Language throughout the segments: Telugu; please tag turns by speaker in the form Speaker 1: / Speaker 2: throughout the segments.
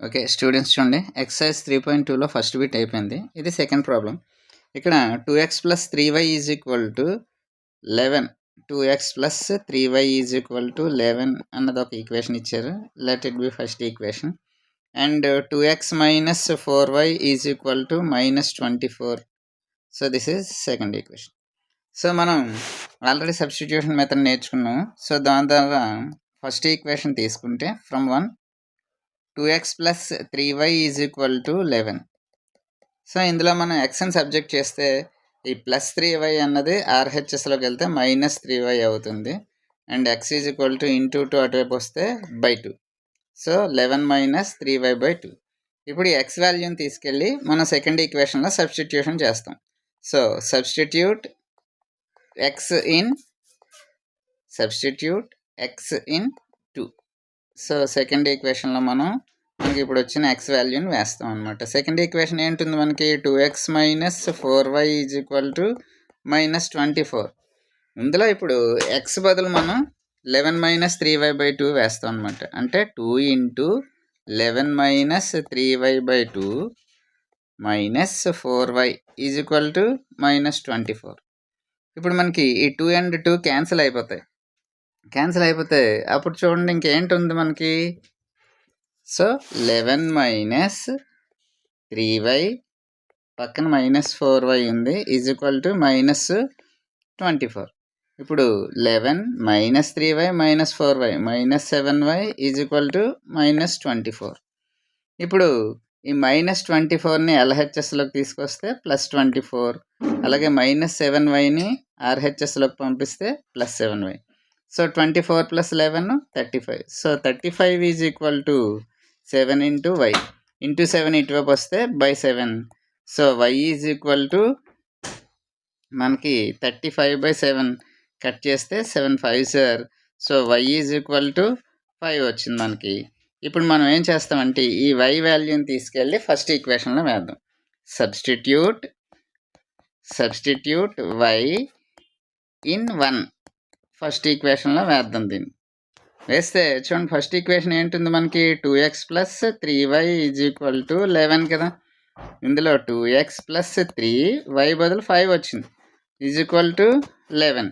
Speaker 1: ఓకే స్టూడెంట్స్ చూడండి, ఎక్సర్సైజ్ 3.2లో ఫస్ట్ బిట్ అయిపోయింది. ఇది సెకండ్ ప్రాబ్లం. ఇక్కడ 2x plus 3y is equal to 11. 2x plus 3y is equal to 11 అన్నది ఒక ఈక్వేషన్ ఇచ్చారు. Let it be first equation. And 2x minus 4y is equal to minus 24. So this is second equation. So మనం ఆల్రెడీ సబ్స్టిట్యూషన్ మెథడ్ నేర్చుకున్నాం. సో దాని ద్వారా ఫస్ట్ ఈక్వేషన్ తీసుకుంటే from 1 2x plus 3y is equal to 11. So ఇందులో మనం ఎక్స్ని సబ్జెక్ట్ చేస్తే ఈ ప్లస్ 3y అన్నది ఆర్హెచ్ఎస్లోకి వెళ్తే మైనస్ 3y అవుతుంది. And X is equal to into 2 అటువైపు వస్తే by 2. So 11 minus 3y by 2. ఇప్పుడు ఈ ఎక్స్ వాల్యూని తీసుకెళ్ళి మనం సెకండ్ ఈక్వేషన్లో సబ్స్టిట్యూషన్ చేస్తాం. So substitute X in 2. So second ఈక్వేషన్లో మనకి ఇప్పుడు వచ్చిన ఎక్స్ వాల్యూని వేస్తాం అనమాట. సెకండ్ ఈక్వేషన్ ఏంటుంది మనకి 2x minus 4y is equal to minus 24. ఇందులో ఇప్పుడు ఎక్స్ బదులు మనం 11 మైనస్ 3y బై 2 వేస్తాం అనమాట. అంటే 2 into 11 minus 3y by 2 minus 4y is equal to minus 24. ఇప్పుడు మనకి ఈ 2 అండ్ 2 క్యాన్సిల్ అయిపోతాయి. అప్పుడు చూడండి ఇంకేంటి ఉంది మనకి. సో 11 మైనస్ 3y పక్కన మైనస్ 4y ఉంది ఈజ్ ఈక్వల్ టు మైనస్ 24. ఇప్పుడు 11 minus 3y minus 4y minus 7y is equal to minus 24. ఇప్పుడు ఈ మైనస్ 24ని ఎల్హెచ్ఎస్లోకి తీసుకొస్తే ప్లస్ 24. అలాగే మైనస్ 7yని ఆర్హెచ్ఎస్లోకి పంపిస్తే plus 7y. So 24 plus 11 35. So 35 is equal to 7 into y. Into 7 ఇటువైపు వస్తే by 7. So y is equal to మనకి 35 బై 7 కట్ చేస్తే 7 5 sir. So y is equal to 5 వచ్చింది మనకి. ఇప్పుడు మనం ఏం చేస్తామంటే ఈ y వాల్యూని తీసుకెళ్ళి ఫస్ట్ ఈక్వేషన్లో వేద్దాం. సబ్స్టిట్యూట్ y ఇన్ 1 ఫస్ట్ ఈక్వేషన్లో వేద్దాం. దీన్ని వేస్తే చూడండి ఫస్ట్ ఈక్వేషన్ ఏంటుంది మనకి 2x plus 3y is equal to 11 కదా. ఇందులో 2x ప్లస్ 3y బదులు 5 వచ్చింది is equal to 11.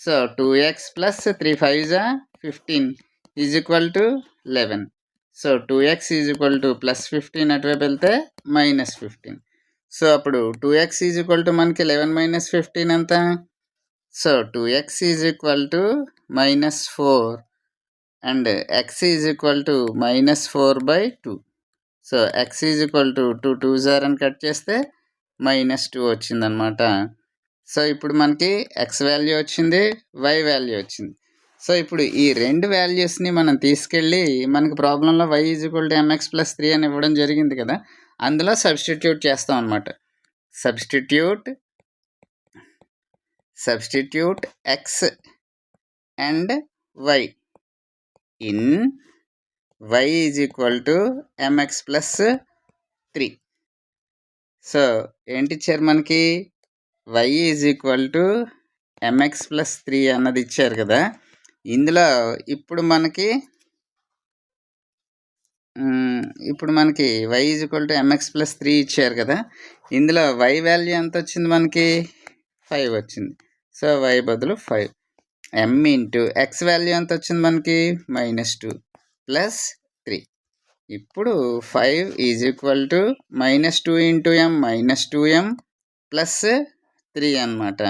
Speaker 1: So 2x plus 3 5 15 is equal to 11. So 2x is equal to plus 15 అటువైపు వెళ్తే మైనస్ 15. సో అప్పుడు 2x ఈజ్ ఈక్వల్ టు మనకి 11 మైనస్ 15 ఎంత. So 2x is equal to minus 4 and x is equal to minus 4 by 2. So x is equal to 2 2 0 అని కట్ చేస్తే మైనస్ 2 వచ్చిందనమాట. సో ఇప్పుడు మనకి x వాల్యూ వచ్చింది, y వాల్యూ వచ్చింది. సో ఇప్పుడు ఈ రెండు వాల్యూస్ని మనం తీసుకెళ్ళి మనకి ప్రాబ్లంలో y is equal to mx plus 3 అని ఇవ్వడం జరిగింది కదా, అందులో సబ్స్టిట్యూట్ చేస్తాం అనమాట. Substitute x and y in y is equal to mx plus 3. So ఏంటి ఇచ్చారు మనకి, y is equal to mx plus 3 అన్నది ఇచ్చారు కదా. ఇందులో ఇప్పుడు మనకి y is equal to mx plus 3 ఇచ్చారు కదా. ఇందులో y వాల్యూ ఎంత వచ్చింది మనకి 5 వచ్చింది. సో y బదులు 5. m ఇంటూ x వాల్యూ ఎంత వచ్చింది మనకి మైనస్ 2 ప్లస్ 3. ఇప్పుడు 5 is equal to minus 2 into m minus 2m plus 3 అనమాట.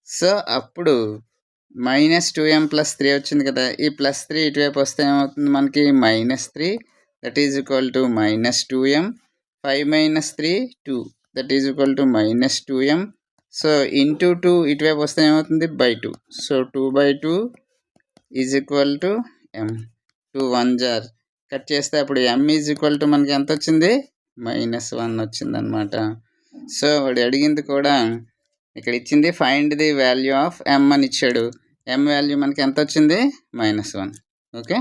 Speaker 1: సో అప్పుడు మైనస్ 2m ప్లస్ 3 వచ్చింది కదా. ఈ ప్లస్ 3 ఇటువైపు వస్తే ఏమవుతుంది మనకి minus 3 that is equal to minus 2m. 5 minus 3 2 that is equal to minus 2m. So into 2 ఇటువైపు వస్తే ఏమవుతుంది by 2. So 2 by 2 is equal to m. 2 1 జార్ కట్ చేస్తే అప్పుడు m ఈజ్ ఈక్వల్ టు మనకి ఎంత వచ్చింది మైనస్ 1 వచ్చింది అనమాట. సో వాడు అడిగింది కూడా ఇక్కడ ఇచ్చింది find the value of m అని ఇచ్చాడు. m వాల్యూ మనకి ఎంత వచ్చింది -1. ఓకే.